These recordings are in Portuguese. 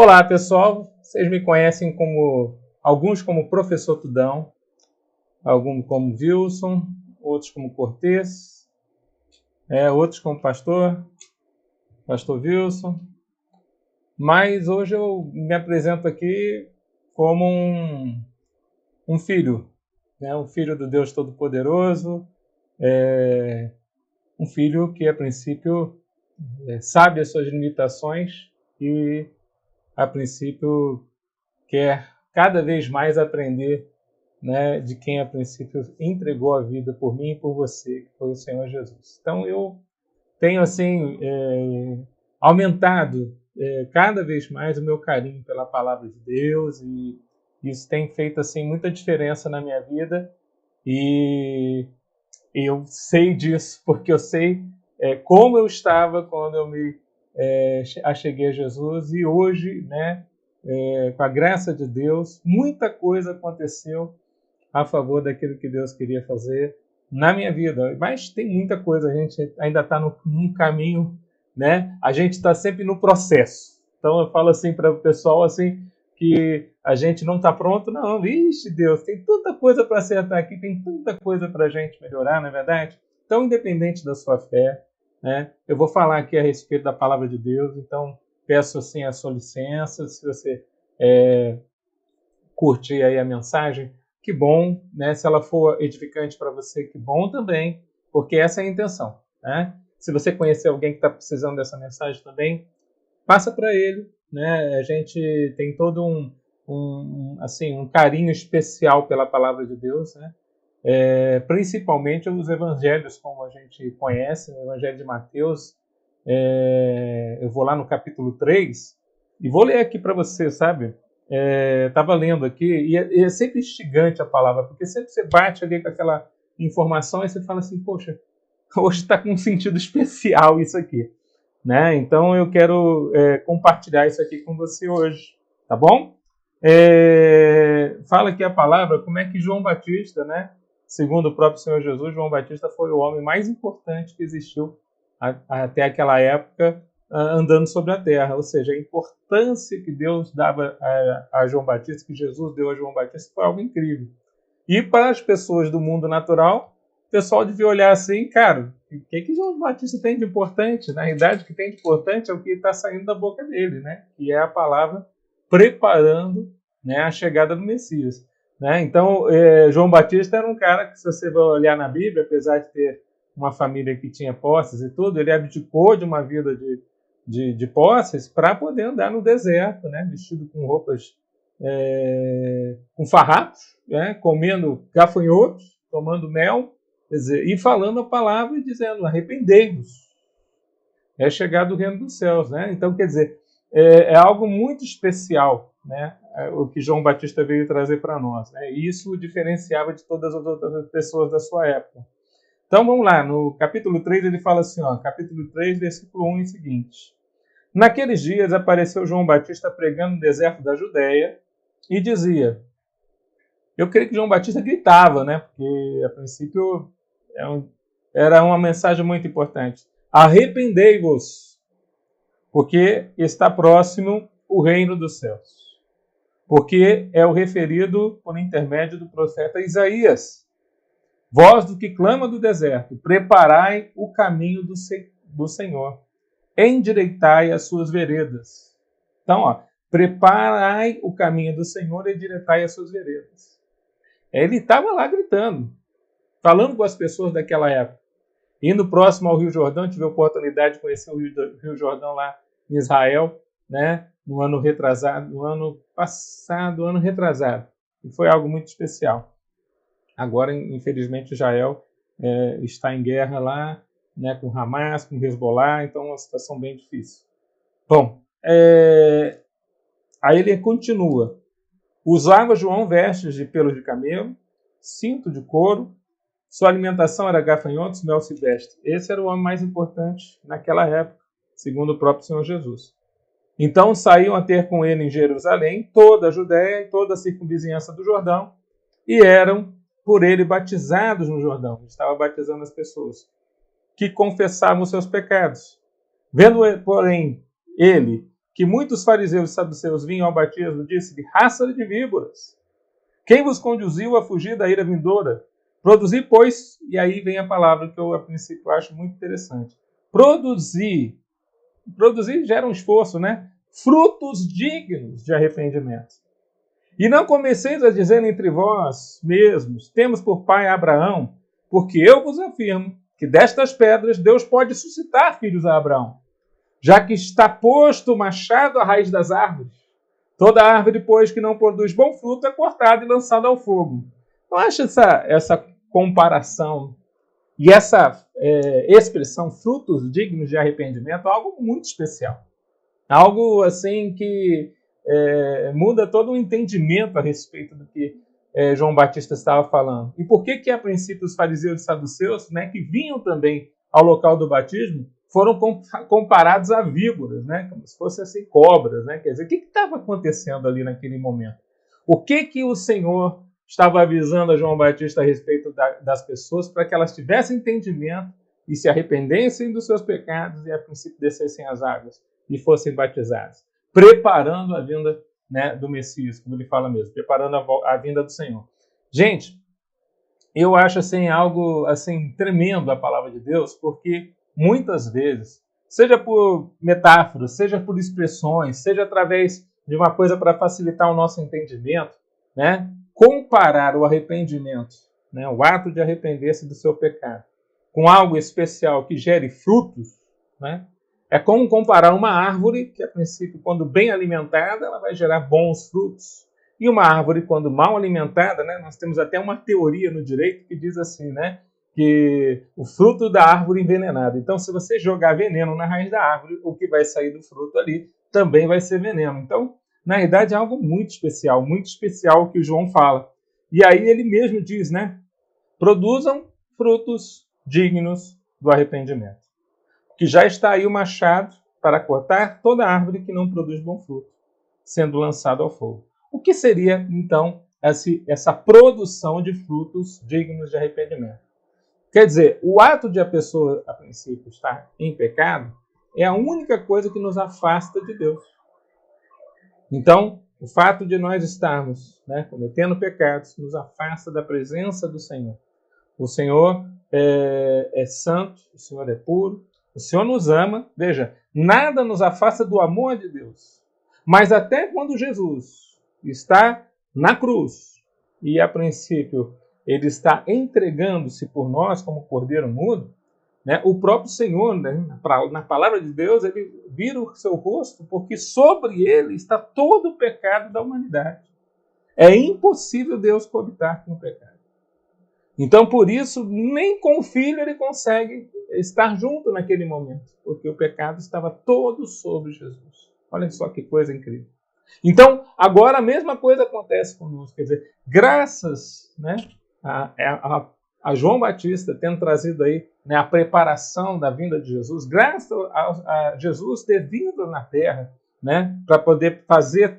Olá, pessoal. Vocês me conhecem alguns como Professor Tudão, alguns como Wilson, outros como Cortez, outros como Pastor Wilson. Mas hoje eu me apresento aqui como um filho, né? Um filho do Deus Todo-Poderoso, um filho que a princípio sabe as suas limitações e a princípio quer cada vez mais aprender, né, de quem a princípio entregou a vida por mim e por você, que foi o Senhor Jesus. Então eu tenho assim aumentado cada vez mais o meu carinho pela palavra de Deus, e isso tem feito assim muita diferença na minha vida, e eu sei disso porque eu sei como eu estava quando eu me acheguei a Jesus, e hoje, né, com a graça de Deus, muita coisa aconteceu a favor daquilo que Deus queria fazer na minha vida. Mas tem muita coisa, a gente ainda está num caminho, né? A gente está sempre no processo. Então eu falo assim para o pessoal assim, que a gente não está pronto, não. Vixe, Deus, tem tanta coisa para acertar aqui, tem tanta coisa para a gente melhorar, não é verdade? Então, independente da sua fé, né, eu vou falar aqui a respeito da palavra de Deus, então peço assim a sua licença, se você curtir aí a mensagem, que bom, né? Se ela for edificante para você, que bom também, porque essa é a intenção, né? Se você conhecer alguém que está precisando dessa mensagem também, passa para ele, né? A gente tem todo um carinho especial pela palavra de Deus, né? Principalmente os evangelhos, como a gente conhece, o evangelho de Mateus. Eu vou lá no capítulo 3 e vou ler aqui para você, sabe? Estava lendo aqui, e é sempre instigante a palavra, porque sempre você bate ali com aquela informação e você fala assim, poxa, hoje está com um sentido especial isso aqui, né? Então eu quero compartilhar isso aqui com você hoje, tá bom? Fala aqui a palavra, como é que João Batista, né? Segundo o próprio Senhor Jesus, João Batista foi o homem mais importante que existiu até aquela época, andando sobre a terra. Ou seja, a importância que Deus dava a João Batista, que Jesus deu a João Batista, foi algo incrível. E para as pessoas do mundo natural, o pessoal devia olhar assim, cara, o que João Batista tem de importante? Na realidade, o que tem de importante é o que está saindo da boca dele, né? Que é a palavra preparando, né, a chegada do Messias. Né? Então, João Batista era um cara que, se você vai olhar na Bíblia, apesar de ter uma família que tinha posses e tudo, ele abdicou de uma vida de posses para poder andar no deserto, né? Vestido com roupas com farrapos, né? Comendo gafanhotos, tomando mel, quer dizer, e falando a palavra e dizendo, arrependei-vos, é chegado o reino dos céus. Né? Então, quer dizer, é algo muito especial, né? O que João Batista veio trazer para nós. Né? E isso o diferenciava de todas as outras pessoas da sua época. Então vamos lá, no capítulo 3 ele fala assim, capítulo 3, versículo 1 e seguinte. Naqueles dias apareceu João Batista pregando no deserto da Judéia e dizia, eu creio que João Batista gritava, né? Porque a princípio era uma mensagem muito importante. Arrependei-vos, porque está próximo o reino dos céus. Porque é o referido por intermédio do profeta Isaías. Voz do que clama do deserto, preparai o caminho do Senhor, endireitai as suas veredas. Então, preparai o caminho do Senhor e endireitai as suas veredas. Ele estava lá gritando, falando com as pessoas daquela época. Indo próximo ao Rio Jordão, tive a oportunidade de conhecer o Rio Jordão lá em Israel, né? No ano retrasado. E foi algo muito especial. Agora, infelizmente, Israel está em guerra lá, né, com Hamas, com Hezbollah, então é uma situação bem difícil. Bom, aí ele continua. Usava João vestes de pelos de camelo, cinto de couro, sua alimentação era gafanhotos, mel silvestre. Esse era o homem mais importante naquela época, segundo o próprio Senhor Jesus. Então saíam a ter com ele em Jerusalém toda a Judéia e toda a circunvizinhança do Jordão, e eram por ele batizados no Jordão. Estava batizando as pessoas que confessavam os seus pecados. Vendo, porém, ele que muitos fariseus e saduceus vinham ao batismo, disse-lhe: raça de víboras, quem vos conduziu a fugir da ira vindoura? Produzir, pois, e aí vem a palavra que eu, a princípio, acho muito interessante. Produzir gera um esforço, né? Frutos dignos de arrependimento. E não comeceis a dizer entre vós mesmos: temos por pai Abraão, porque eu vos afirmo que destas pedras Deus pode suscitar filhos a Abraão, já que está posto o machado à raiz das árvores. Toda árvore, pois, que não produz bom fruto é cortada e lançada ao fogo. Eu acho essa comparação e essa expressão, frutos dignos de arrependimento, algo muito especial. Algo assim que muda todo o entendimento a respeito do que João Batista estava falando. E por que a princípio os fariseus e saduceus, né, que vinham também ao local do batismo, foram comparados a víboras, né, como se fossem assim, cobras, né? Quer dizer, o que estava acontecendo ali naquele momento? O que o Senhor estava avisando a João Batista a respeito das pessoas para que elas tivessem entendimento e se arrependessem dos seus pecados e a princípio descessem as águas e fossem batizadas, preparando a vinda, né, do Messias, como ele fala mesmo, preparando a vinda do Senhor. Gente, eu acho assim algo assim tremendo a palavra de Deus, porque muitas vezes, seja por metáforas, seja por expressões, seja através de uma coisa para facilitar o nosso entendimento, né, comparar o arrependimento, né, o ato de arrepender-se do seu pecado, com algo especial que gere frutos, né, é como comparar uma árvore que, a princípio, quando bem alimentada, ela vai gerar bons frutos. E uma árvore, quando mal alimentada, né, nós temos até uma teoria no direito que diz assim, né, que o fruto da árvore envenenada. Então, se você jogar veneno na raiz da árvore, o que vai sair do fruto ali também vai ser veneno. Então, na verdade, é algo muito especial que o João fala. E aí ele mesmo diz, né, produzam frutos dignos do arrependimento. Que já está aí o machado para cortar toda árvore que não produz bom fruto, sendo lançado ao fogo. O que seria, então, essa produção de frutos dignos de arrependimento? Quer dizer, o ato de a pessoa, a princípio, estar em pecado é a única coisa que nos afasta de Deus. Então, o fato de nós estarmos, né, cometendo pecados nos afasta da presença do Senhor. O Senhor é santo, o Senhor é puro, o Senhor nos ama. Veja, nada nos afasta do amor de Deus. Mas até quando Jesus está na cruz e, a princípio, ele está entregando-se por nós como cordeiro mudo, né, o próprio Senhor, né, na palavra de Deus, ele vira o seu rosto porque sobre ele está todo o pecado da humanidade. É impossível Deus coabitar com o pecado. Então, por isso, nem com o Filho ele consegue estar junto naquele momento, porque o pecado estava todo sobre Jesus. Olha só que coisa incrível. Então, agora a mesma coisa acontece conosco. Quer dizer, graças, né, a João Batista tendo trazido aí, né, a preparação da vinda de Jesus, graças a Jesus ter vindo na Terra, né, para poder fazer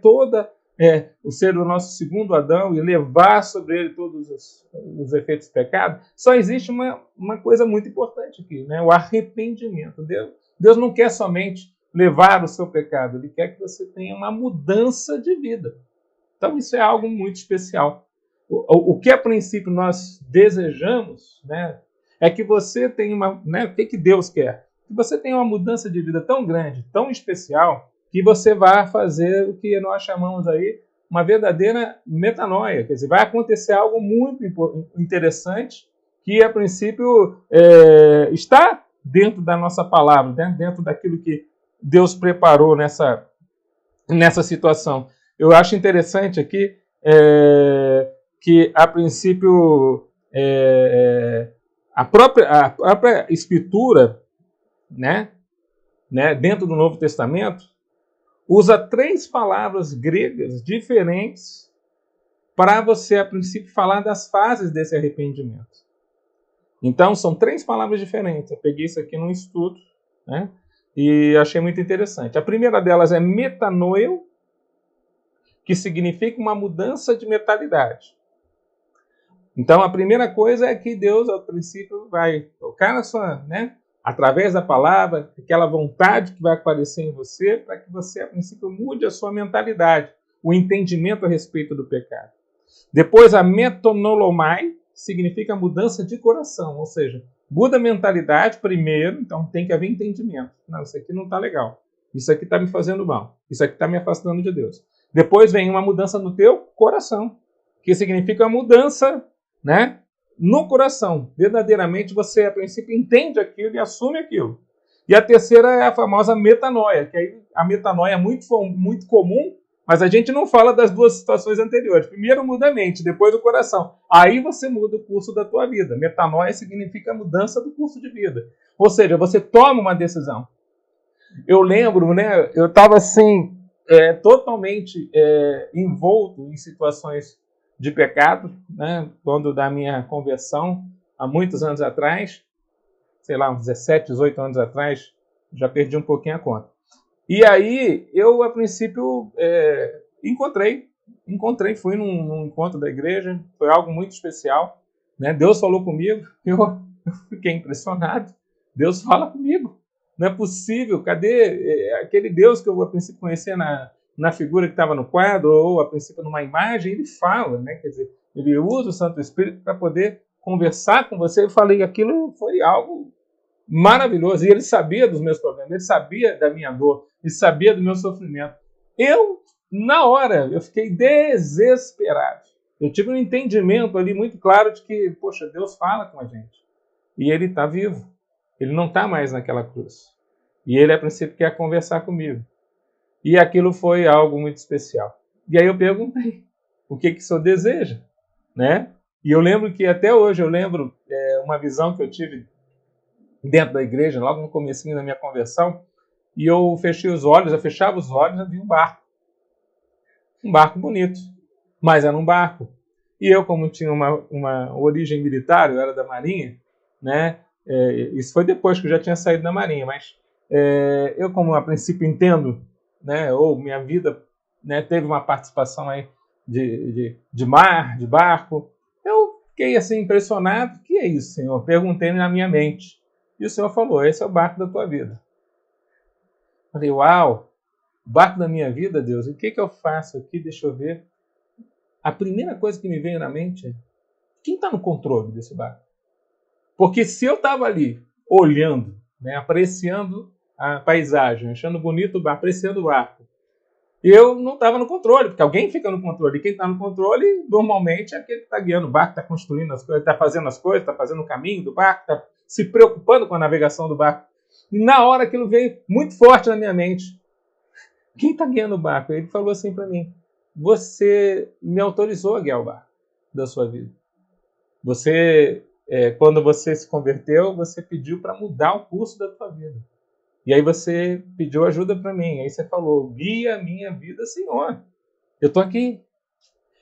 o ser o nosso segundo Adão e levar sobre ele todos os efeitos do pecado, só existe uma coisa muito importante aqui, né? O arrependimento. Deus não quer somente levar o seu pecado, ele quer que você tenha uma mudança de vida. Então isso é algo muito especial. O que a princípio nós desejamos, né, é que você tenha o que Deus quer? Que você tenha uma mudança de vida tão grande, tão especial, que você vai fazer o que nós chamamos aí uma verdadeira metanoia. Quer dizer, vai acontecer algo muito interessante que, a princípio, está dentro da nossa palavra, né? Dentro daquilo que Deus preparou nessa situação. Eu acho interessante aqui que, a princípio, a própria Escritura, né, dentro do Novo Testamento, usa 3 palavras gregas diferentes para você, a princípio, falar das fases desse arrependimento. Então, são 3 palavras diferentes. Eu peguei isso aqui num estudo, né, e achei muito interessante. A primeira delas é metanoeo, que significa uma mudança de mentalidade. Então, a primeira coisa é que Deus, ao princípio, vai tocar na sua, né, através da palavra, aquela vontade que vai aparecer em você, para que você, a princípio, mude a sua mentalidade, o entendimento a respeito do pecado. Depois, a metonolomai, significa mudança de coração, ou seja, muda a mentalidade primeiro, então tem que haver entendimento. Não, isso aqui não está legal. Isso aqui está me fazendo mal. Isso aqui está me afastando de Deus. Depois vem uma mudança no teu coração, que significa a mudança, né, no coração. Verdadeiramente você, a princípio, entende aquilo e assume aquilo. E a terceira é a famosa metanoia, que aí a metanoia é muito comum, mas a gente não fala das duas situações anteriores. Primeiro muda a mente, depois o coração. Aí você muda o curso da tua vida. Metanoia significa mudança do curso de vida. Ou seja, você toma uma decisão. Eu lembro, né? Eu estava assim, totalmente envolto em situações de pecado, né? Quando da minha conversão, há muitos anos atrás, sei lá, uns 17, 18 anos atrás, já perdi um pouquinho a conta. E aí, eu, a princípio, fui num encontro da igreja, foi algo muito especial, né? Deus falou comigo, eu fiquei impressionado. Deus fala comigo. Não é possível, cadê aquele Deus que eu, a princípio, conhecia na figura que estava no quadro, ou, a princípio, numa imagem? Ele fala, né? Quer dizer, ele usa o Santo Espírito para poder conversar com você. Eu falei, aquilo foi algo maravilhoso. E ele sabia dos meus problemas, ele sabia da minha dor, ele sabia do meu sofrimento. Eu, na hora, eu fiquei desesperado. Eu tive um entendimento ali muito claro de que, poxa, Deus fala com a gente. E ele está vivo. Ele não está mais naquela cruz. E ele, a princípio, quer conversar comigo. E aquilo foi algo muito especial. E aí eu perguntei, o que o senhor deseja? Né? E eu lembro que até hoje, uma visão que eu tive dentro da igreja, logo no comecinho da minha conversão, e eu fechava os olhos e vi um barco. Um barco bonito, mas era um barco. E eu, como tinha uma origem militar, eu era da Marinha, né? Isso foi depois que eu já tinha saído da Marinha, mas eu, como a princípio entendo, né, ou minha vida, né, teve uma participação aí de mar, de barco, eu fiquei assim impressionado. O que é isso, Senhor? Perguntei na minha mente. E o Senhor falou, esse é o barco da tua vida. Falei, uau, barco da minha vida, Deus, o que eu faço aqui? Deixa eu ver. A primeira coisa que me veio na mente é, quem está no controle desse barco? Porque se eu estava ali, olhando, né, apreciando a paisagem, achando bonito o barco, apreciando o barco, eu não estava no controle, porque alguém fica no controle. E quem está no controle, normalmente, é aquele que está guiando o barco, está construindo as coisas, está fazendo as coisas, está fazendo o caminho do barco, está se preocupando com a navegação do barco. E na hora aquilo veio muito forte na minha mente. Quem está guiando o barco? Ele falou assim para mim, você me autorizou a guiar o barco da sua vida. Quando você se converteu, você pediu para mudar o curso da tua vida. E aí você pediu ajuda para mim. Aí você falou, guia a minha vida, Senhor. Eu estou aqui.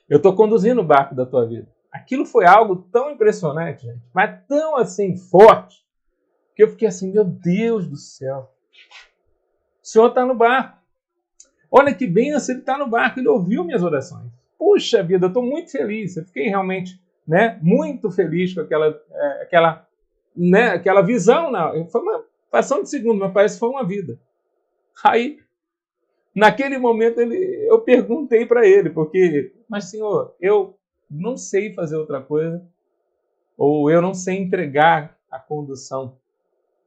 Eu estou conduzindo o barco da tua vida. Aquilo foi algo tão impressionante, gente, mas tão assim forte, que eu fiquei assim, meu Deus do céu. O Senhor está no barco. Olha que bênção, ele está no barco, ele ouviu minhas orações. Puxa vida, eu estou muito feliz. Eu fiquei realmente, né, muito feliz com aquela visão. Foi uma fração de segundo, mas parece que foi uma vida. Aí, naquele momento, eu perguntei para ele, mas Senhor, eu não sei fazer outra coisa, ou eu não sei entregar a condução,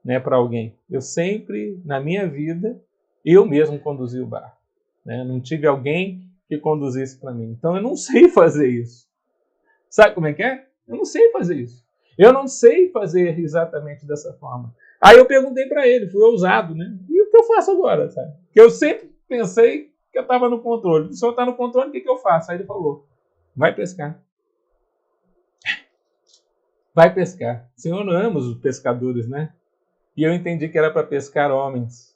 né, para alguém. Eu sempre, na minha vida, eu mesmo conduzi o barco. Né? Não tive alguém que conduzisse para mim. Então, eu não sei fazer isso. Sabe como é que é? Eu não sei fazer isso. Eu não sei fazer exatamente dessa forma. Aí eu perguntei para ele, fui ousado, né? E o que eu faço agora, sabe? Porque eu sempre pensei que eu estava no controle. Se o senhor está no controle, o que eu faço? Aí ele falou, vai pescar. Vai pescar. O Senhor não ama os pescadores, né? E eu entendi que era para pescar homens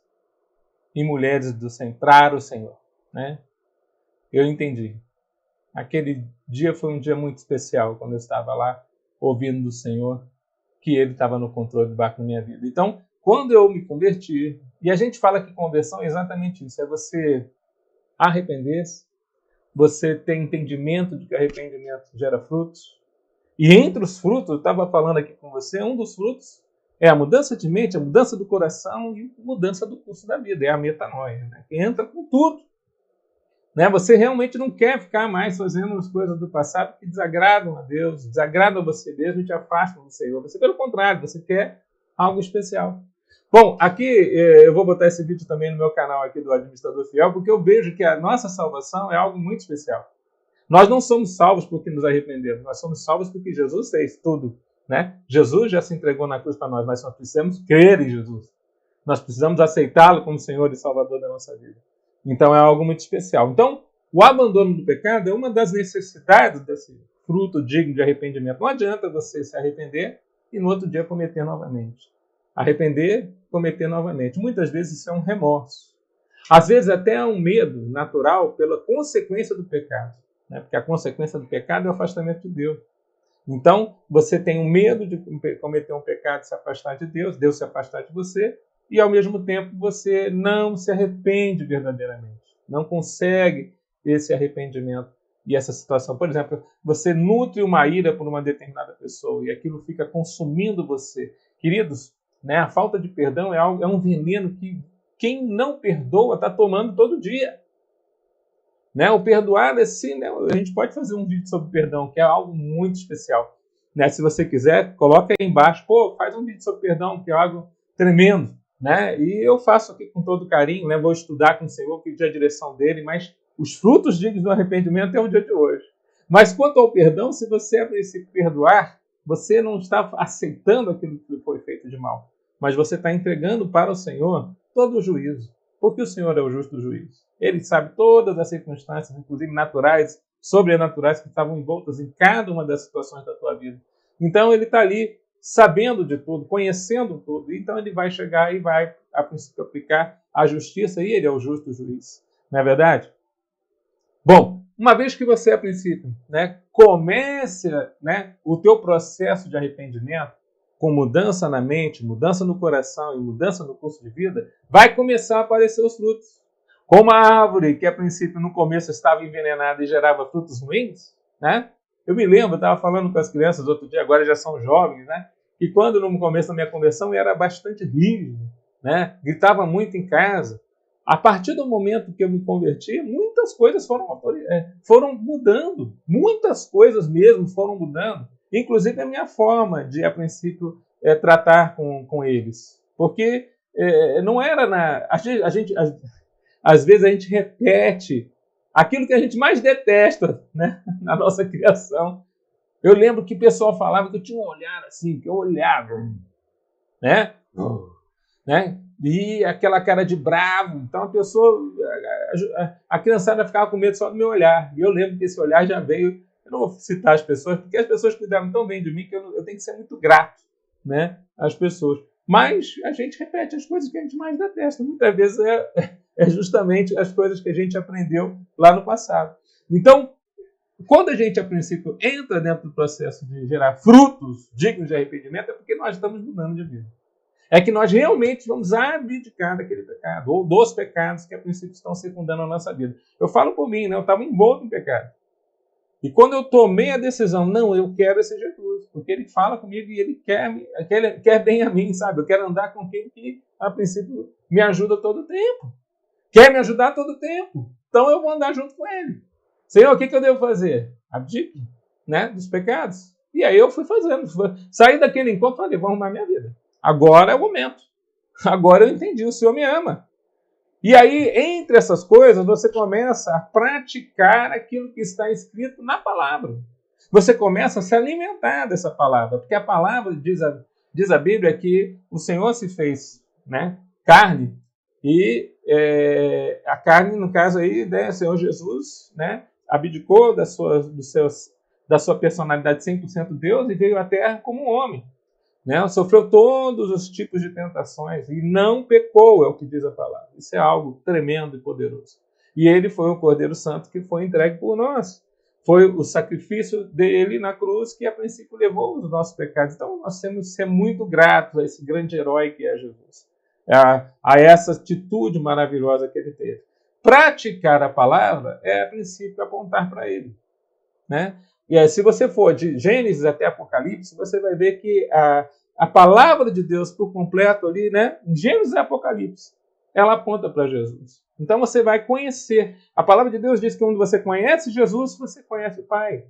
e mulheres do Senhor, para o Senhor, né? Eu entendi. Aquele dia foi um dia muito especial, quando eu estava lá, ouvindo do Senhor, que Ele estava no controle do barco da minha vida. Então, quando eu me converti, e a gente fala que conversão é exatamente isso, é você arrepender-se, você ter entendimento de que arrependimento gera frutos, e entre os frutos, eu estava falando aqui com você, um dos frutos É a mudança de mente, a mudança do coração e a mudança do curso da vida. É a metanoia, né? Que entra com tudo. Né? Você realmente não quer ficar mais fazendo as coisas do passado que desagradam a Deus, desagradam a você mesmo e te afastam do Senhor. Você, pelo contrário, você quer algo especial. Bom, aqui eu vou botar esse vídeo também no meu canal aqui do Administrador Fiel, porque eu vejo que a nossa salvação é algo muito especial. Nós não somos salvos porque nos arrependemos, nós somos salvos porque Jesus fez tudo. Né? Jesus já se entregou na cruz para nós, mas nós precisamos crer em Jesus. Nós precisamos aceitá-lo como Senhor e Salvador da nossa vida. Então é algo muito especial. Então, o abandono do pecado é uma das necessidades desse fruto digno de arrependimento. Não adianta você se arrepender e no outro dia cometer novamente. Arrepender, cometer novamente. Muitas vezes isso é um remorso. Às vezes até é um medo natural pela consequência do pecado. Né? Porque a consequência do pecado é o afastamento de Deus. Então, você tem um medo de cometer um pecado, se afastar de Deus, Deus se afastar de você, e ao mesmo tempo você não se arrepende verdadeiramente. Não consegue esse arrependimento e essa situação. Por exemplo, você nutre uma ira por uma determinada pessoa e aquilo fica consumindo você. Queridos, né, a falta de perdão é um veneno que quem não perdoa está tomando todo dia. Né? O perdoar, assim, né? A gente pode fazer um vídeo sobre perdão, que é algo muito especial. Né? Se você quiser, coloca aí embaixo. Pô, faz um vídeo sobre perdão, que é algo tremendo. Né? E eu faço aqui com todo carinho, né? Vou estudar com o Senhor, pedir a direção dele, mas os frutos dignos do arrependimento é o dia de hoje. Mas quanto ao perdão, se você, a princípio, perdoar, você não está aceitando aquilo que foi feito de mal, mas você está entregando para o Senhor todo o juízo, porque o Senhor é o justo juiz. Ele sabe todas as circunstâncias, inclusive naturais, sobrenaturais, que estavam envoltas em cada uma das situações da tua vida. Então ele está ali sabendo de tudo, conhecendo tudo. Então ele vai chegar e vai, a princípio, aplicar a justiça, e ele é o justo juiz. Não é verdade? Bom, uma vez que você, a princípio, né, comece, né, o teu processo de arrependimento, com mudança na mente, mudança no coração e mudança no curso de vida, vai começar a aparecer os frutos. Como a árvore que, a princípio, no começo estava envenenada e gerava frutos ruins, né? Eu me lembro, eu estava falando com as crianças outro dia, agora já são jovens, né? E quando no começo da minha conversão eu era bastante rígido, né? Gritava muito em casa. A partir do momento que eu me converti, muitas coisas foram mudando. Muitas coisas mesmo foram mudando. Inclusive a minha forma de, a princípio, tratar com eles. Porque não era na... Às vezes a gente repete aquilo que a gente mais detesta, né, na nossa criação. Eu lembro que o pessoal falava que eu tinha um olhar assim, que eu olhava, né? Né? E aquela cara de bravo. Então a pessoa, a criançada ficava com medo só do meu olhar. E eu lembro que esse olhar já veio, eu não vou citar as pessoas, porque as pessoas cuidaram tão bem de mim que eu tenho que ser muito grato, né, às pessoas. Mas a gente repete as coisas que a gente mais detesta. Muitas vezes é justamente as coisas que a gente aprendeu lá no passado. Então, quando a gente, a princípio, entra dentro do processo de gerar frutos dignos de arrependimento, é porque nós estamos mudando de vida. É que nós realmente vamos abdicar daquele pecado, ou dos pecados que, a princípio, estão secundando a nossa vida. Eu falo por mim, né? Eu estava envolto em pecado. E quando eu tomei a decisão, não, eu quero esse Jesus, porque ele fala comigo e ele quer bem a mim, sabe? Eu quero andar com aquele que, a princípio, me ajuda todo o tempo. Quer me ajudar todo o tempo. Então eu vou andar junto com ele. Senhor, o que eu devo fazer? Abdique, né, dos pecados. E aí eu fui fazendo. Saí daquele encontro e falei, vou arrumar minha vida. Agora é o momento. Agora eu entendi, o Senhor me ama. E aí, entre essas coisas, você começa a praticar aquilo que está escrito na palavra. Você começa a se alimentar dessa palavra, porque a palavra, diz a Bíblia, que o Senhor se fez, né, carne, e a carne, no caso aí, né, o Senhor Jesus, né, abdicou da sua personalidade 100% Deus e veio à terra como um homem. Né? Sofreu todos os tipos de tentações e não pecou, é o que diz a palavra. Isso é algo tremendo e poderoso. E ele foi o Cordeiro Santo que foi entregue por nós. Foi o sacrifício dele na cruz que, a princípio, levou os nossos pecados. Então, nós temos que ser muito gratos a esse grande herói que é Jesus. A essa atitude maravilhosa que ele teve. Praticar a palavra é, a princípio, apontar para ele. Né? E aí, se você for de Gênesis até Apocalipse, você vai ver que a palavra de Deus por completo ali, né? Em Gênesis e Apocalipse, ela aponta para Jesus. Então você vai conhecer. A palavra de Deus diz que quando você conhece Jesus, você conhece o Pai.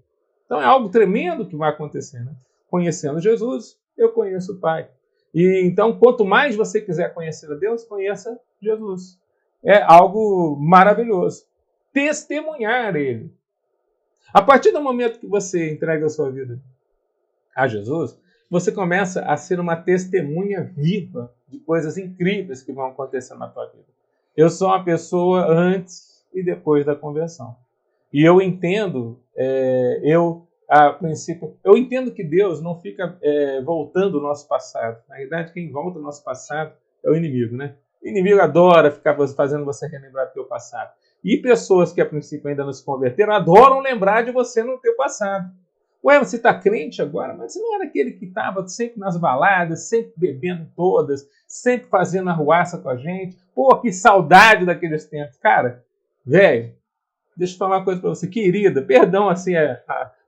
Então é algo tremendo que vai acontecer, né? Conhecendo Jesus, eu conheço o Pai. E então, quanto mais você quiser conhecer a Deus, conheça Jesus. É algo maravilhoso. Testemunhar Ele. A partir do momento que você entrega a sua vida a Jesus, você começa a ser uma testemunha viva de coisas incríveis que vão acontecer na tua vida. Eu sou uma pessoa antes e depois da conversão. E eu entendo, a princípio, eu entendo que Deus não fica voltando o nosso passado. Na verdade, quem volta o nosso passado é o inimigo, né? O inimigo adora ficar fazendo você relembrar do teu passado. E pessoas que a princípio ainda não se converteram adoram lembrar de você no teu passado. Ué, você está crente agora? Mas você não era aquele que estava sempre nas baladas, sempre bebendo todas, sempre fazendo arruaça com a gente? Pô, que saudade daqueles tempos. Cara, velho, deixa eu falar uma coisa para você. Querida, perdão assim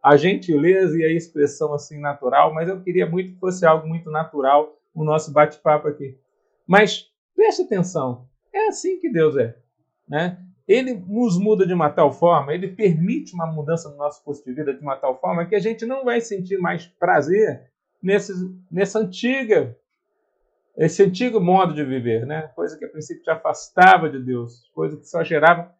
a gentileza e a expressão assim natural, mas eu queria muito que fosse algo muito natural o nosso bate-papo aqui. Mas preste atenção, é assim que Deus é, né? Ele nos muda de uma tal forma, ele permite uma mudança no nosso custo de vida de uma tal forma que a gente não vai sentir mais prazer esse antigo modo de viver, né? Coisa que a princípio te afastava de Deus, coisa que só gerava.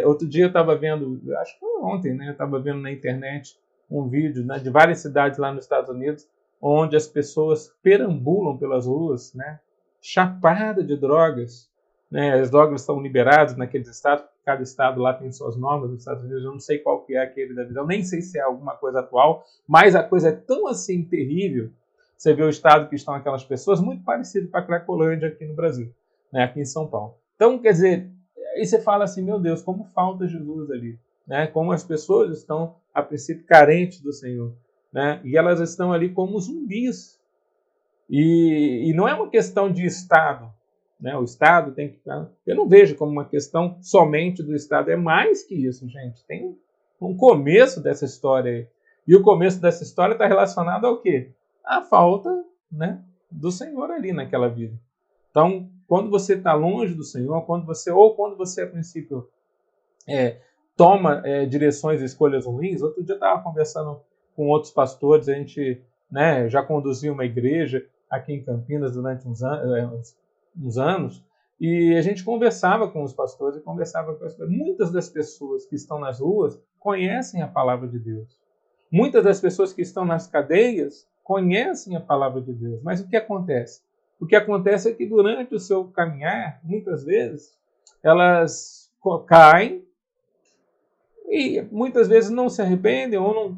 Outro dia eu estava vendo, acho que foi ontem, né? Eu estava vendo na internet um vídeo, né, de várias cidades lá nos Estados Unidos, onde as pessoas perambulam pelas ruas, né? Chapada de drogas. Né, as drogas estão liberadas naqueles estados, cada estado lá tem suas normas nos Estados Unidos, eu não sei qual que é aquele da visão, nem sei se é alguma coisa atual, mas a coisa é tão assim terrível, você vê o estado que estão aquelas pessoas, muito parecido com a Cracolândia aqui no Brasil, né, aqui em São Paulo. Então, quer dizer, aí você fala assim, meu Deus, como falta Jesus ali, né, como as pessoas estão, a princípio, carentes do Senhor, né, e elas estão ali como zumbis, e não é uma questão de estado, né? O Estado tem que... Eu não vejo como uma questão somente do Estado. É mais que isso, gente. Tem um começo dessa história aí. E o começo dessa história está relacionado ao quê? A falta, né, do Senhor ali naquela vida. Então, quando você está longe do Senhor, quando você a princípio toma direções e escolhas ruins. Outro dia eu estava conversando com outros pastores, a gente, né, já conduziu uma igreja aqui em Campinas durante uns anos, e a gente conversava com os pastores e conversava com as pessoas. Muitas das pessoas que estão nas ruas conhecem a palavra de Deus. Muitas das pessoas que estão nas cadeias conhecem a palavra de Deus. Mas o que acontece? O que acontece é que durante o seu caminhar, muitas vezes, elas caem e muitas vezes não se arrependem ou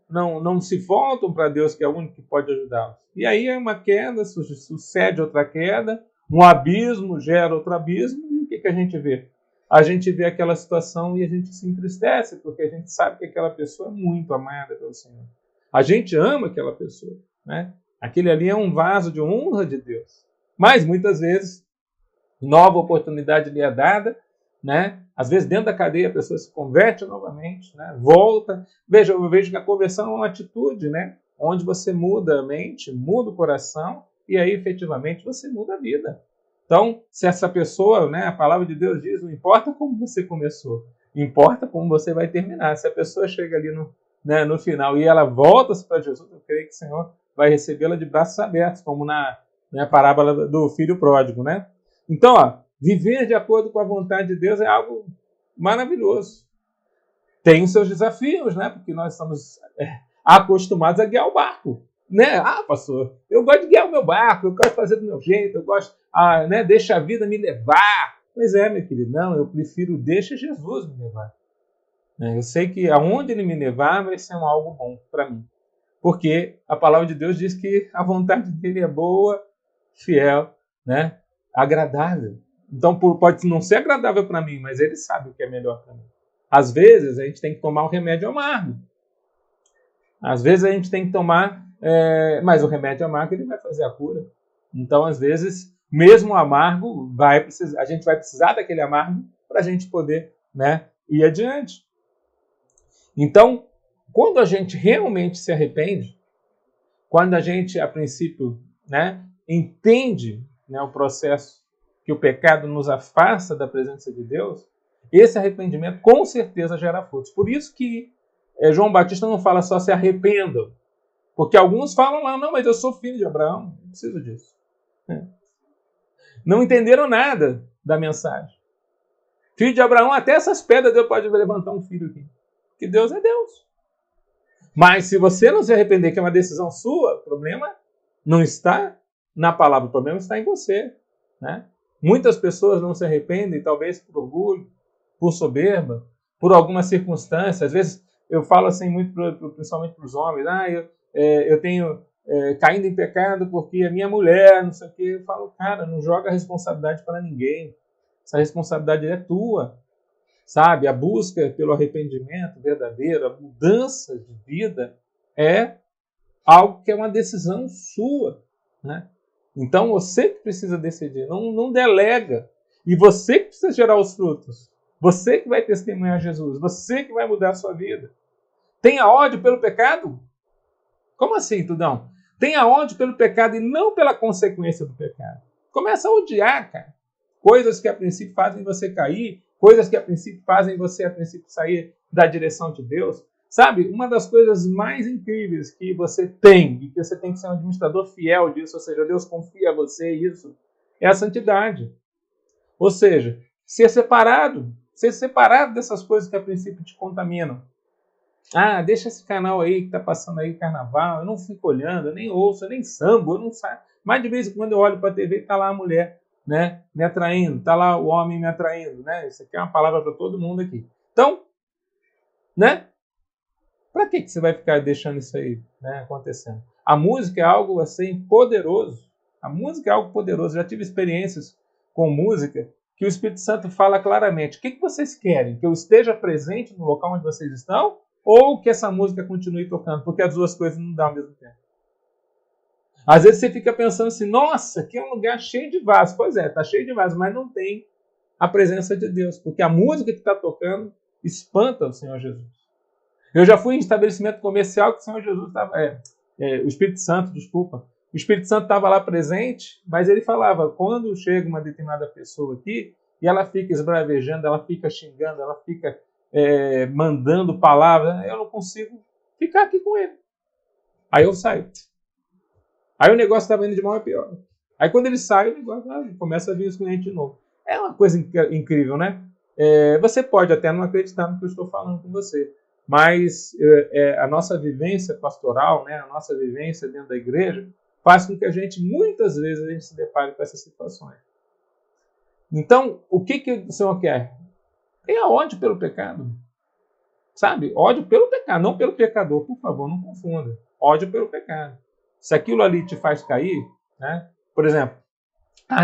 não se voltam para Deus, que é o único que pode ajudá-los. E aí é uma queda, sucede outra queda, um abismo gera outro abismo, e o que a gente vê? A gente vê aquela situação e a gente se entristece, porque a gente sabe que aquela pessoa é muito amada pelo Senhor. A gente ama aquela pessoa, né? Aquele ali é um vaso de honra de Deus. Mas, muitas vezes, nova oportunidade lhe é dada, né? Às vezes, dentro da cadeia, a pessoa se converte novamente, né? Volta. Eu vejo que a conversão é uma atitude, né? Onde você muda a mente, muda o coração, e aí, efetivamente, você muda a vida. Então, se essa pessoa, né, a palavra de Deus diz, não importa como você começou, importa como você vai terminar. Se a pessoa chega ali no final e ela volta-se para Jesus, eu creio que o Senhor vai recebê-la de braços abertos, como na parábola do filho pródigo, né? Então, viver de acordo com a vontade de Deus é algo maravilhoso. Tem seus desafios, né? Porque nós estamos acostumados a guiar o barco. Né? Pastor, eu gosto de guiar o meu barco, eu quero fazer do meu jeito, eu gosto, né? Deixa a vida me levar. Pois é, meu querido, não, eu prefiro deixa Jesus me levar. Eu sei que aonde ele me levar vai ser algo bom para mim. Porque a palavra de Deus diz que a vontade dele é boa, fiel, né? Agradável. Então pode não ser agradável para mim, mas ele sabe o que é melhor para mim. Às vezes a gente tem que tomar um remédio amargo. Às vezes a gente tem que tomar, mas o remédio amargo ele vai fazer a cura. Então, às vezes, mesmo o amargo, a gente vai precisar daquele amargo para a gente poder, né, ir adiante. Então, quando a gente realmente se arrepende, quando a gente, a princípio, né, entende, né, o processo que o pecado nos afasta da presença de Deus, esse arrependimento com certeza gera frutos. Por isso que João Batista não fala só se arrependam, porque alguns falam lá, não, mas eu sou filho de Abraão, não preciso disso. Não entenderam nada da mensagem. Filho de Abraão, até essas pedras Deus pode levantar um filho aqui. Porque Deus é Deus. Mas se você não se arrepender, que é uma decisão sua, o problema não está na palavra, o problema está em você. Né? Muitas pessoas não se arrependem, talvez por orgulho, por soberba, por alguma circunstância. Às vezes eu falo assim muito, principalmente para os homens, eu tenho caindo em pecado porque a minha mulher, não sei o quê. Eu falo, cara, não joga a responsabilidade para ninguém. Essa responsabilidade é tua. Sabe? A busca pelo arrependimento verdadeiro, a mudança de vida é algo que é uma decisão sua. Né? Então você que precisa decidir, não delega. E você que precisa gerar os frutos. Você que vai testemunhar Jesus. Você que vai mudar a sua vida. Tenha ódio pelo pecado? Como assim, Tudão? Tenha ódio pelo pecado e não pela consequência do pecado. Começa a odiar, cara. Coisas que a princípio fazem você cair, coisas que a princípio fazem você a princípio sair da direção de Deus. Sabe, uma das coisas mais incríveis que você tem, e que você tem que ser um administrador fiel disso, ou seja, Deus confia a você isso, é a santidade. Ou seja, ser separado dessas coisas que a princípio te contaminam. Ah, deixa esse canal aí que está passando aí carnaval, eu não fico olhando, eu nem ouço, eu nem sambo, eu não saio. Mas de vez em quando eu olho para a TV e está lá a mulher, né, me atraindo, está lá o homem me atraindo, né? Isso aqui é uma palavra para todo mundo aqui. Então, né? Para que você vai ficar deixando isso aí, né, acontecendo? A música é algo assim poderoso. A música é algo poderoso. Já tive experiências com música que o Espírito Santo fala claramente. O que vocês querem? Que eu esteja presente no local onde vocês estão? Ou que essa música continue tocando? Porque as duas coisas não dão ao mesmo tempo. Às vezes você fica pensando assim, nossa, aqui é um lugar cheio de vasos. Pois é, está cheio de vasos, mas não tem a presença de Deus. Porque a música que está tocando espanta o Senhor Jesus. Eu já fui em estabelecimento comercial que o Senhor Jesus estava... o Espírito Santo, desculpa. O Espírito Santo estava lá presente, mas ele falava, quando chega uma determinada pessoa aqui, e ela fica esbravejando, ela fica xingando, ela fica mandando palavras, eu não consigo ficar aqui com ele. Aí eu saio. Aí o negócio estava indo de mal a pior. Aí quando ele sai, o negócio começa a vir os clientes de novo. É uma coisa incrível, né? Você pode até não acreditar no que eu estou falando com você, mas a nossa vivência pastoral, né, a nossa vivência dentro da igreja, faz com que a gente, muitas vezes, a gente se depare com essas situações. Então, o que o Senhor quer? Tenha ódio pelo pecado. Sabe? Ódio pelo pecado, não pelo pecador. Por favor, não confunda. Ódio pelo pecado. Se aquilo ali te faz cair, né? Por exemplo,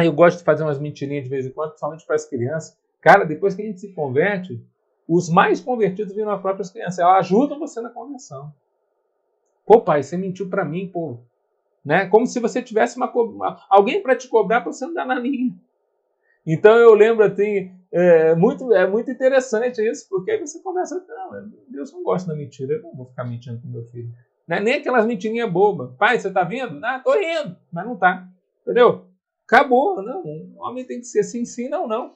eu gosto de fazer umas mentirinhas de vez em quando, principalmente para as crianças. Cara, depois que a gente se converte, os mais convertidos viram as próprias crianças. Elas ajudam você na conversão. Pô, pai, você mentiu para mim, pô. Né? Como se você tivesse alguém para te cobrar para você não dar na linha. Então eu lembro assim, é muito interessante isso, porque aí você começa, não, Deus não gosta da mentira, eu não vou ficar mentindo com meu filho. Né? Nem aquelas mentirinhas bobas. Pai, você tá vendo? Ah, tô indo, mas não tá. Entendeu? Acabou, não. Um homem tem que ser assim, sim, não.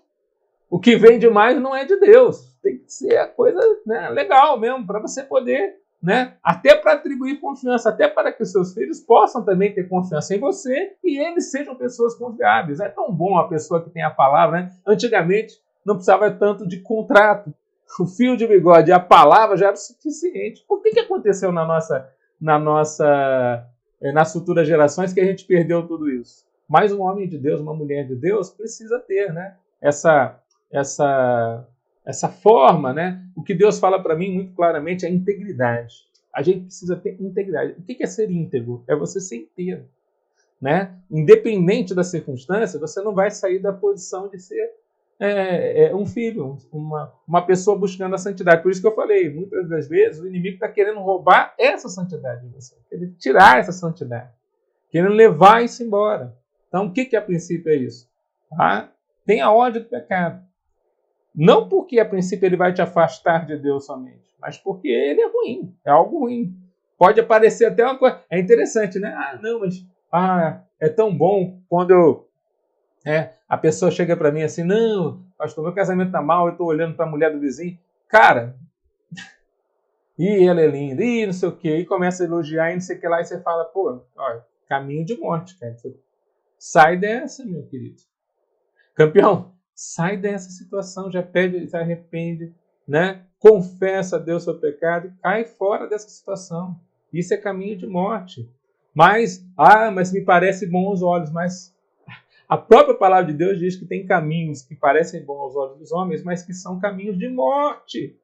O que vem demais não é de Deus. Tem que ser a coisa, né, legal mesmo, para você poder, né, até para atribuir confiança, até para que os seus filhos possam também ter confiança em você e eles sejam pessoas confiáveis. É tão bom a pessoa que tem a palavra, né? Antigamente não precisava tanto de contrato. O fio de bigode e a palavra já era o suficiente. Por que aconteceu nas futuras gerações que a gente perdeu tudo isso? Mas um homem de Deus, uma mulher de Deus, precisa ter, né, essa forma, né? O que Deus fala para mim muito claramente é a integridade. A gente precisa ter integridade. O que é ser íntegro? É você ser inteiro. Né? Independente da circunstância, você não vai sair da posição de ser um filho, uma pessoa buscando a santidade. Por isso que eu falei, muitas das vezes o inimigo está querendo roubar essa santidade de você, querendo tirar essa santidade, querendo levar isso embora. Então, o que a princípio é isso? Tenha ódio do pecado. Não porque a princípio ele vai te afastar de Deus somente, mas porque ele é ruim, é algo ruim. Pode aparecer até uma coisa. É interessante, né? Ah, não, mas é tão bom quando a pessoa chega para mim assim, não, pastor, meu casamento tá mal, eu tô olhando para a mulher do vizinho. Cara, e ela é linda, e não sei o quê, e começa a elogiar, e não sei o que lá, e você fala, pô, olha, caminho de morte, cara. Sai dessa, meu querido. Campeão, sai dessa situação, já pede, se arrepende, né? Confessa a Deus seu pecado e cai fora dessa situação. Isso é caminho de morte. Mas me parece bom aos olhos, mas a própria palavra de Deus diz que tem caminhos que parecem bons aos olhos dos homens, mas que são caminhos de morte.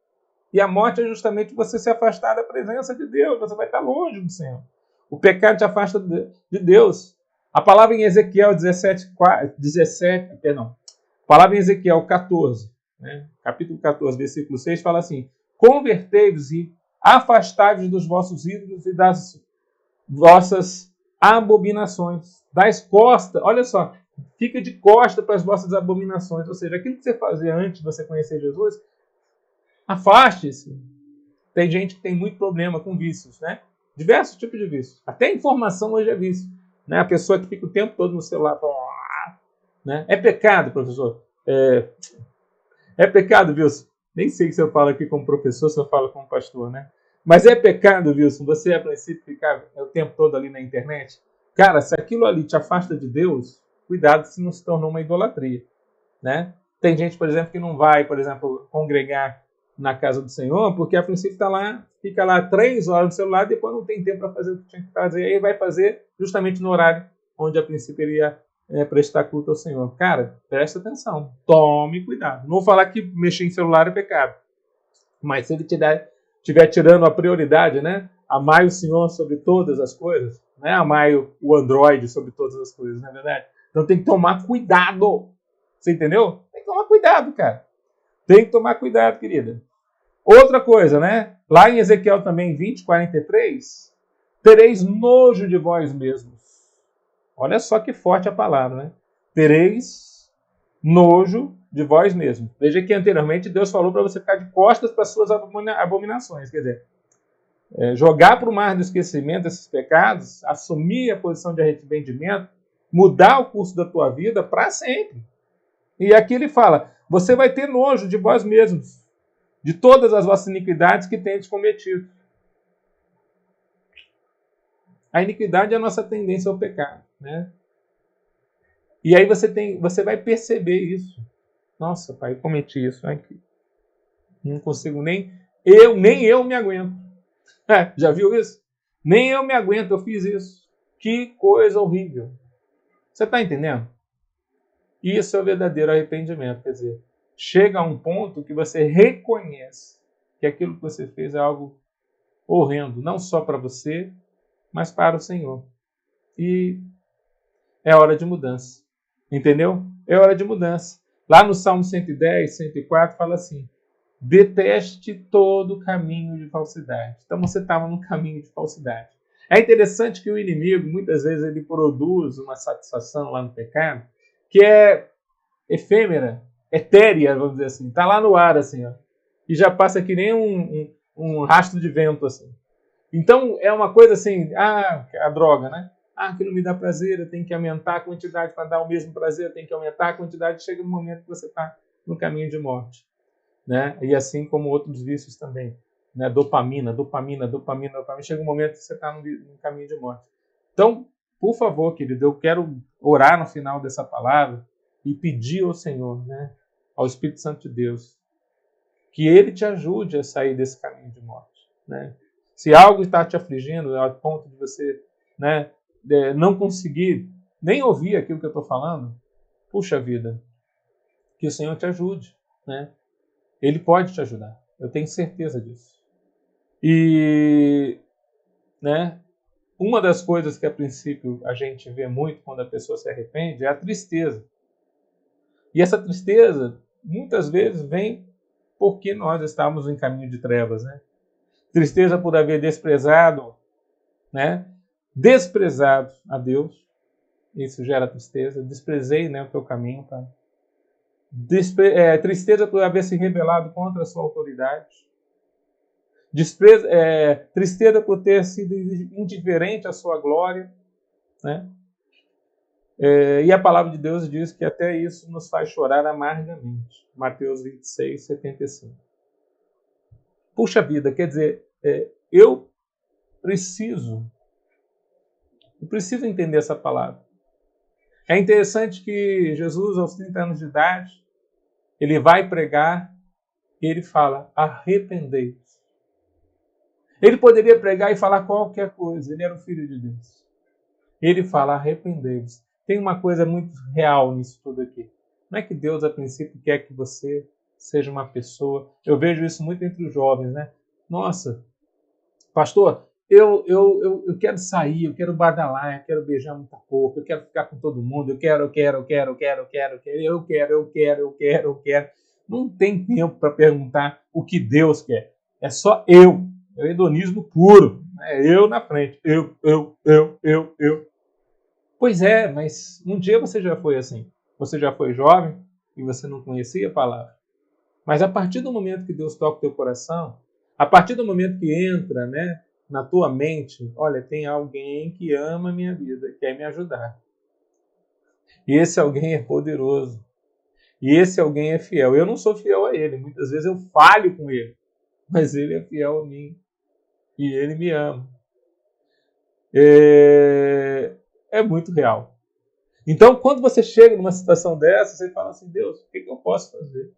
E a morte é justamente você se afastar da presença de Deus, você vai estar longe do Senhor. O pecado te afasta de Deus. A palavra em Ezequiel 17, perdão. A palavra em Ezequiel 14, né? Capítulo 14, versículo 6, fala assim: convertei-vos e afastai-vos dos vossos ídolos e das vossas abominações. Das costas, olha só, fica de costa para as vossas abominações. Ou seja, aquilo que você fazia antes de você conhecer Jesus, afaste-se. Tem gente que tem muito problema com vícios, né? Diversos tipos de vícios. Até informação hoje é vício. Né? A pessoa que fica o tempo todo no celular. Né? É pecado, professor. É pecado, Wilson. Nem sei se eu falo aqui como professor, se eu falo como pastor, né? Mas é pecado, Wilson, você a princípio ficar o tempo todo ali na internet. Cara, se aquilo ali te afasta de Deus, cuidado se não se tornou uma idolatria, né? Tem gente, por exemplo, que não vai, por exemplo, congregar na casa do Senhor, porque a princípio fica lá 3 horas no celular, depois não tem tempo para fazer o que tinha que fazer, aí vai fazer justamente no horário onde a princípio iria prestar culto ao Senhor. Cara, presta atenção, tome cuidado. Não vou falar que mexer em celular é pecado, mas se ele estiver tirando a prioridade, né? Amai o Senhor sobre todas as coisas, né? Amai o Android sobre todas as coisas, não é verdade? Então tem que tomar cuidado. Você entendeu? Tem que tomar cuidado, cara. Tem que tomar cuidado, querida. Outra coisa, né? Lá em Ezequiel também, 20:43, tereis nojo de vós mesmos. Olha só que forte a palavra, né? Tereis nojo de vós mesmos. Veja que anteriormente Deus falou para você ficar de costas para as suas abominações. Quer dizer, jogar para o mar do esquecimento esses pecados, assumir a posição de arrependimento, mudar o curso da tua vida para sempre. E aqui ele fala, você vai ter nojo de vós mesmos, de todas as vossas iniquidades que tendes cometido. A iniquidade é a nossa tendência ao pecado, né? E aí você vai perceber isso. Nossa, pai, eu cometi isso aqui. Não consigo nem eu me aguento. Já viu isso? Nem eu me aguento, eu fiz isso. Que coisa horrível. Você está entendendo? Isso é o verdadeiro arrependimento. Quer dizer, chega a um ponto que você reconhece que aquilo que você fez é algo horrendo, não só para você, mas para o Senhor. E é hora de mudança. Entendeu? É hora de mudança. Lá no Salmo 110, 104, fala assim: deteste todo caminho de falsidade. Então você estava num caminho de falsidade. É interessante que o inimigo, muitas vezes, ele produz uma satisfação lá no pecado, que é efêmera, etérea, vamos dizer assim. Está lá no ar, assim, ó. E já passa que nem um rastro de vento, assim. Então, é uma coisa assim, a droga, né? Aquilo me dá prazer, eu tenho que aumentar a quantidade para dar o mesmo prazer, eu tenho que aumentar a quantidade, chega um momento que você está no caminho de morte. Né? E assim como outros vícios também. Né? Dopamina. Chega um momento que você está no caminho de morte. Então, por favor, querido, eu quero orar no final dessa palavra e pedir ao Senhor, né? Ao Espírito Santo de Deus, que Ele te ajude a sair desse caminho de morte. Né? Se algo está te afligindo, ao ponto de você, né, não conseguir nem ouvir aquilo que eu estou falando, puxa vida, que o Senhor te ajude. Né? Ele pode te ajudar. Eu tenho certeza disso. E, né, uma das coisas que a princípio a gente vê muito quando a pessoa se arrepende é a tristeza. E essa tristeza, muitas vezes, vem porque nós estávamos em caminho de trevas, né? Tristeza por haver desprezado, né? Desprezado a Deus. Isso gera tristeza. Desprezei, né, o teu caminho, Pai. Tristeza por haver se rebelado contra a sua autoridade. tristeza por ter sido indiferente à sua glória, né? E a palavra de Deus diz que até isso nos faz chorar amargamente. Mateus 26, 75. Puxa vida, quer dizer, eu preciso entender essa palavra. É interessante que Jesus, aos 30 anos de idade, ele vai pregar e ele fala, arrependei-vos. Ele poderia pregar e falar qualquer coisa, ele era o Filho de Deus. Ele fala, arrependei-vos. Tem uma coisa muito real nisso tudo aqui. Não é que Deus, a princípio, quer que você seja uma pessoa... Eu vejo isso muito entre os jovens, né? Nossa, pastor, eu quero sair, eu quero badalar, eu quero beijar muita boca, eu quero ficar com todo mundo, eu quero. Não tem tempo para perguntar o que Deus quer. É só eu. É o hedonismo puro. É eu na frente. Eu. Pois é, mas um dia você já foi assim. Você já foi jovem e você não conhecia a palavra. Mas a partir do momento que Deus toca o teu coração, a partir do momento que entra, né, na tua mente, olha, tem alguém que ama a minha vida, quer me ajudar. E esse alguém é poderoso. E esse alguém é fiel. Eu não sou fiel a ele. Muitas vezes eu falho com ele. Mas ele é fiel a mim. E ele me ama. É muito real. Então, quando você chega numa situação dessa, você fala assim, Deus, o que eu posso fazer?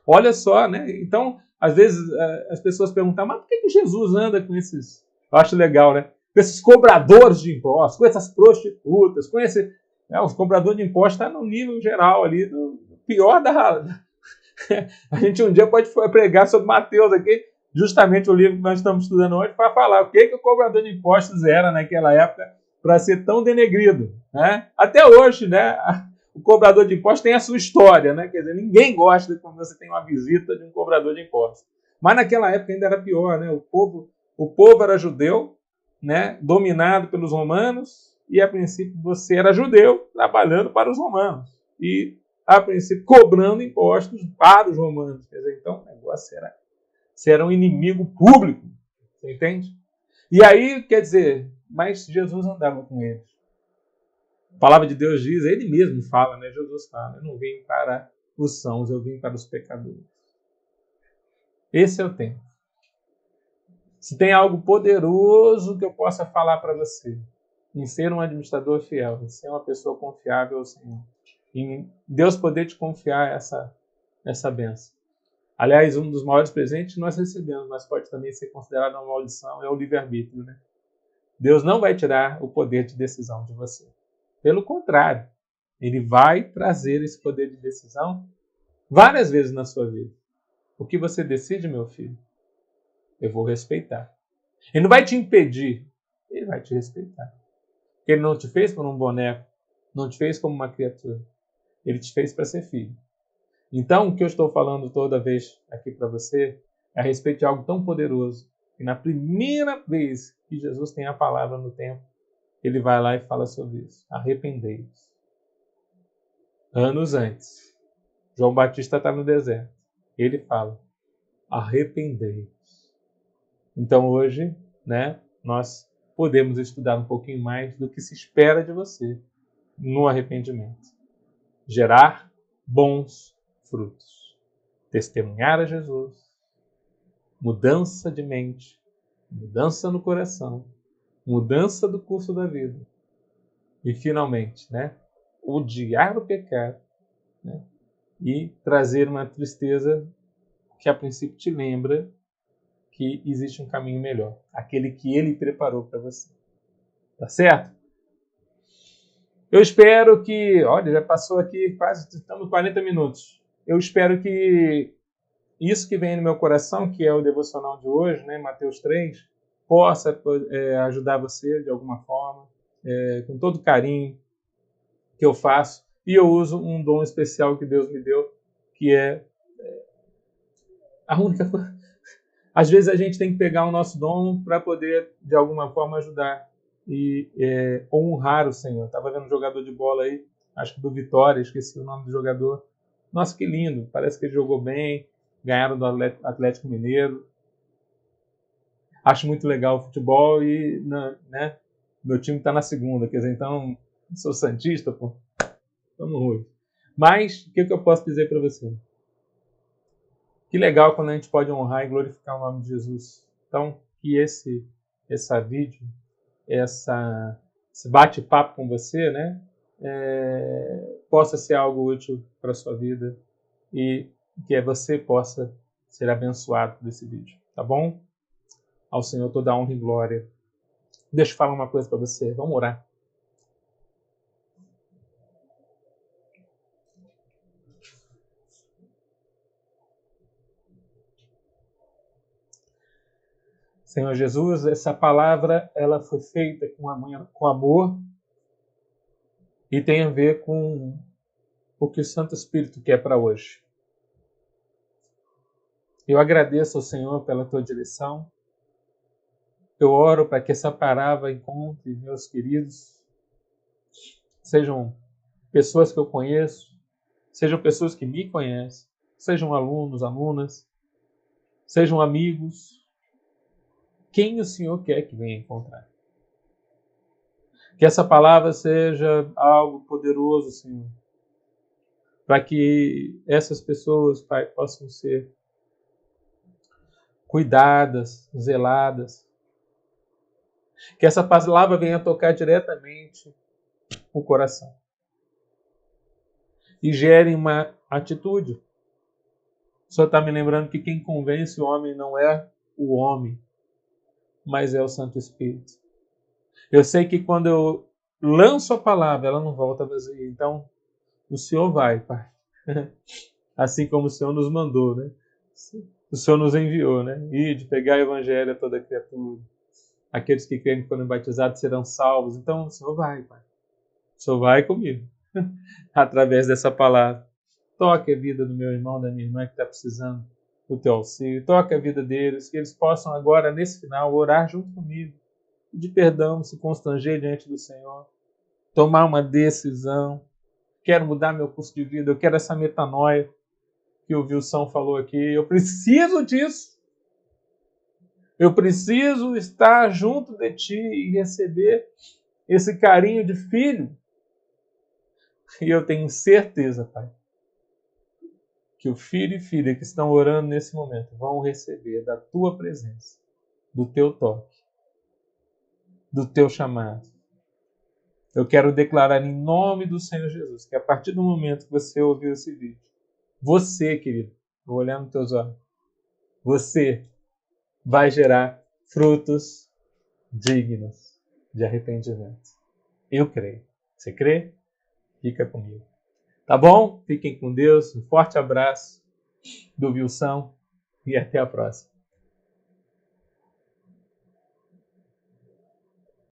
Olha só, né? Então, às vezes, as pessoas perguntam, mas por que Jesus anda com esses... Eu acho legal, né? Com esses cobradores de impostos, com essas prostitutas, com esse... os cobradores de impostos estão no nível geral ali, do pior da... A gente um dia pode pregar sobre Mateus aqui, justamente o livro que nós estamos estudando hoje, para falar o que o cobrador de impostos era naquela época para ser tão denegrido, né? Até hoje, né? O cobrador de impostos tem a sua história, né? Quer dizer, ninguém gosta quando você tem uma visita de um cobrador de impostos. Mas naquela época ainda era pior, né? O povo era judeu, né? Dominado pelos romanos, e a princípio você era judeu trabalhando para os romanos. E a princípio cobrando impostos para os romanos. Quer dizer, então o negócio era um inimigo público. Você entende? E aí, quer dizer, mas Jesus andava com eles. A palavra de Deus diz, ele mesmo fala, né? Jesus fala, eu não vim para os sãos, eu vim para os pecadores. Esse é o tempo. Se tem algo poderoso que eu possa falar para você, em ser um administrador fiel, em ser uma pessoa confiável ao Senhor, em Deus poder te confiar essa bênção. Aliás, um dos maiores presentes que nós recebemos, mas pode também ser considerado uma maldição, é o livre-arbítrio, né? Deus não vai tirar o poder de decisão de você. Pelo contrário, ele vai trazer esse poder de decisão várias vezes na sua vida. O que você decide, meu filho, eu vou respeitar. Ele não vai te impedir, ele vai te respeitar. Ele não te fez como um boneco, não te fez como uma criatura. Ele te fez para ser filho. Então, o que eu estou falando toda vez aqui para você é a respeito de algo tão poderoso. E na primeira vez que Jesus tem a palavra no templo, ele vai lá e fala sobre isso. Arrependei-vos. Anos antes, João Batista está no deserto. Ele fala, arrependei-vos. Então hoje, né, nós podemos estudar um pouquinho mais do que se espera de você no arrependimento. Gerar bons frutos. Testemunhar a Jesus. Mudança de mente. Mudança no coração. Mudança do curso da vida. E finalmente, né, odiar o pecado, né, e trazer uma tristeza que a princípio te lembra que existe um caminho melhor. Aquele que ele preparou para você. Tá certo? Eu espero que... Olha, já passou aqui quase... Estamos 40 minutos. Eu espero que isso que vem no meu coração, que é o devocional de hoje, né, Mateus 3, possa ajudar você de alguma forma, com todo carinho que eu faço. E eu uso um dom especial que Deus me deu, que é a única coisa. Às vezes a gente tem que pegar o nosso dom para poder, de alguma forma, ajudar e honrar o Senhor. Estava vendo um jogador de bola aí, acho que do Vitória, esqueci o nome do jogador. Nossa, que lindo, parece que ele jogou bem, ganharam do Atlético Mineiro. acho muito legal o futebol e né, meu time está na segunda. Quer dizer, então, sou santista, pô. Vamos ruim. Mas, o que eu posso dizer para você? Que legal quando a gente pode honrar e glorificar o nome de Jesus. Então, que esse vídeo, esse bate-papo com você, né, possa ser algo útil para a sua vida e que você possa ser abençoado por esse vídeo, tá bom? Ao Senhor toda a honra e glória. Deixa eu falar uma coisa para você. Vamos orar. Senhor Jesus, essa palavra ela foi feita com amor e tem a ver com o que o Santo Espírito quer para hoje. Eu agradeço ao Senhor pela tua direção. Eu oro para que essa palavra encontre meus queridos, sejam pessoas que eu conheço, sejam pessoas que me conhecem, sejam alunos, alunas, sejam amigos, quem o Senhor quer que venha encontrar. Que essa palavra seja algo poderoso, Senhor, para que essas pessoas, Pai, possam ser cuidadas, zeladas. Que essa palavra venha tocar diretamente o coração e gere uma atitude. O Senhor está me lembrando que quem convence o homem não é o homem, mas é o Santo Espírito. Eu sei que quando eu lanço a palavra, ela não volta vazia. Então, o Senhor vai, Pai. Assim como o Senhor nos mandou, né? O Senhor nos enviou, né? E de pegar o evangelho a toda criatura. Aqueles que creem que foram batizados serão salvos. Então, o Senhor vai, Pai. O Senhor vai comigo. Através dessa palavra. Toque a vida do meu irmão, da minha irmã que está precisando do teu auxílio. Toque a vida deles, que eles possam agora, nesse final, orar junto comigo. De perdão, se constranger diante do Senhor. Tomar uma decisão. Quero mudar meu curso de vida. Eu quero essa metanoia que o Wilson falou aqui. Eu preciso disso. Eu preciso estar junto de ti e receber esse carinho de filho. E eu tenho certeza, Pai, que o filho e filha que estão orando nesse momento vão receber da tua presença, do teu toque, do teu chamado. Eu quero declarar em nome do Senhor Jesus que a partir do momento que você ouviu esse vídeo, você, querido, vou olhar nos teus olhos, você vai gerar frutos dignos de arrependimento. Eu creio. Você crê? Fica comigo. Tá bom? Fiquem com Deus. Um forte abraço do Wilson e até a próxima.